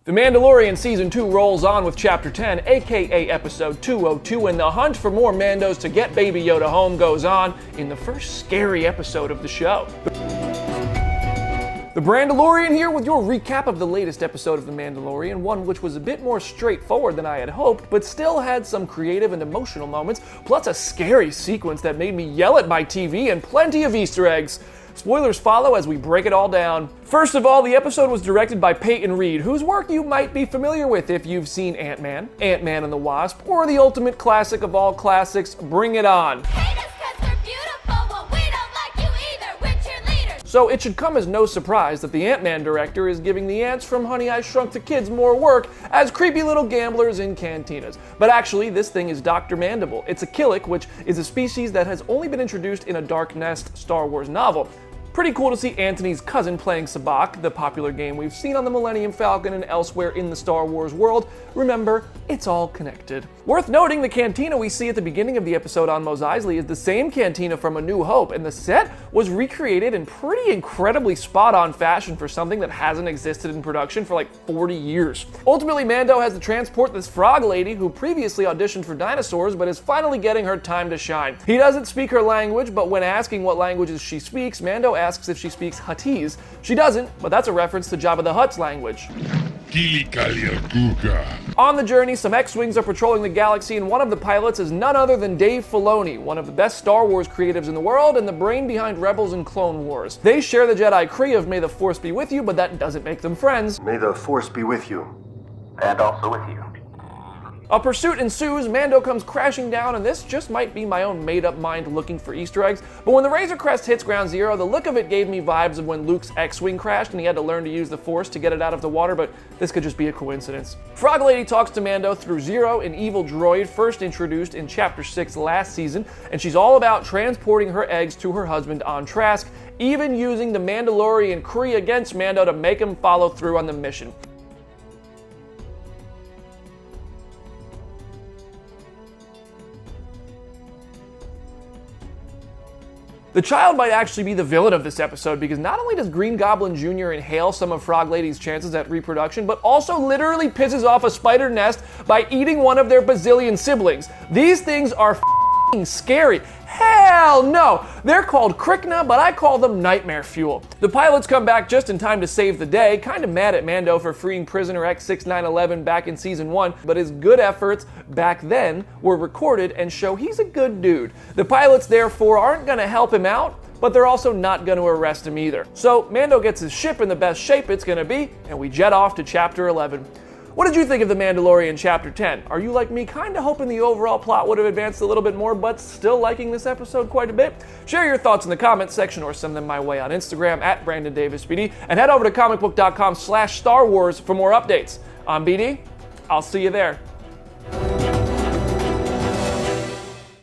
The Mandalorian Season 2 rolls on with Chapter 10, aka Episode 202, and the hunt for more Mandos to get Baby Yoda home goes on in the first scary episode of the show. The Mandalorian here with your recap of the latest episode of The Mandalorian, one which was a bit more straightforward than I had hoped, but still had some creative and emotional moments, plus a scary sequence that made me yell at my TV and plenty of Easter eggs. Spoilers follow as we break it all down. First of all, the episode was directed by Peyton Reed, whose work you might be familiar with if you've seen Ant-Man, Ant-Man and the Wasp, or the ultimate classic of all classics, Bring It On. So it should come as no surprise that the Ant-Man director is giving the ants from Honey, I Shrunk the Kids more work as creepy little gamblers in cantinas. But actually, this thing is Dr. Mandible. It's a Killick, which is a species that has only been introduced in a Dark Nest Star Wars novel. Pretty cool to see Anthony's cousin playing Sabacc, the popular game we've seen on the Millennium Falcon and elsewhere in the Star Wars world. Remember, it's all connected. Worth noting, the cantina we see at the beginning of the episode on Mos Eisley is the same cantina from A New Hope, and the set was recreated in pretty incredibly spot-on fashion for something that hasn't existed in production for like 40 years. Ultimately, Mando has to transport this frog lady who previously auditioned for dinosaurs but is finally getting her time to shine. He doesn't speak her language, but when asking what languages she speaks, Mando asks if she speaks Huttese. She doesn't, but that's a reference to Jabba the Hutt's language. On the journey, some X-Wings are patrolling the galaxy, and one of the pilots is none other than Dave Filoni, one of the best Star Wars creatives in the world and the brain behind Rebels and Clone Wars. They share the Jedi Cree of May the Force be with you, but that doesn't make them friends. May the Force be with you. And also with you. A pursuit ensues, Mando comes crashing down, and this just might be my own made-up mind looking for Easter eggs, but when the Razor Crest hits Ground Zero, the look of it gave me vibes of when Luke's X-Wing crashed and he had to learn to use the Force to get it out of the water, but this could just be a coincidence. Frog Lady talks to Mando through Zero, an evil droid first introduced in Chapter 6 last season, and she's all about transporting her eggs to her husband on Trask, even using the Mandalorian Kree against Mando to make him follow through on the mission. The child might actually be the villain of this episode because not only does Green Goblin Jr. inhale some of Frog Lady's chances at reproduction, but also literally pisses off a spider nest by eating one of their bazillion siblings. These things are f***ing scary. Hell no! They're called Krykna, but I call them nightmare fuel. The pilots come back just in time to save the day, kind of mad at Mando for freeing prisoner X6911 back in Season 1, but his good efforts back then were recorded and show he's a good dude. The pilots therefore aren't going to help him out, but they're also not going to arrest him either. So Mando gets his ship in the best shape it's going to be, and we jet off to Chapter 11. What did you think of The Mandalorian Chapter 10? Are you like me, kind of hoping the overall plot would have advanced a little bit more, but still liking this episode quite a bit? Share your thoughts in the comments section or send them my way on Instagram at BrandonDavisPD, and head over to Comicbook.com/Star Wars for more updates. I'm BD. I'll see you there.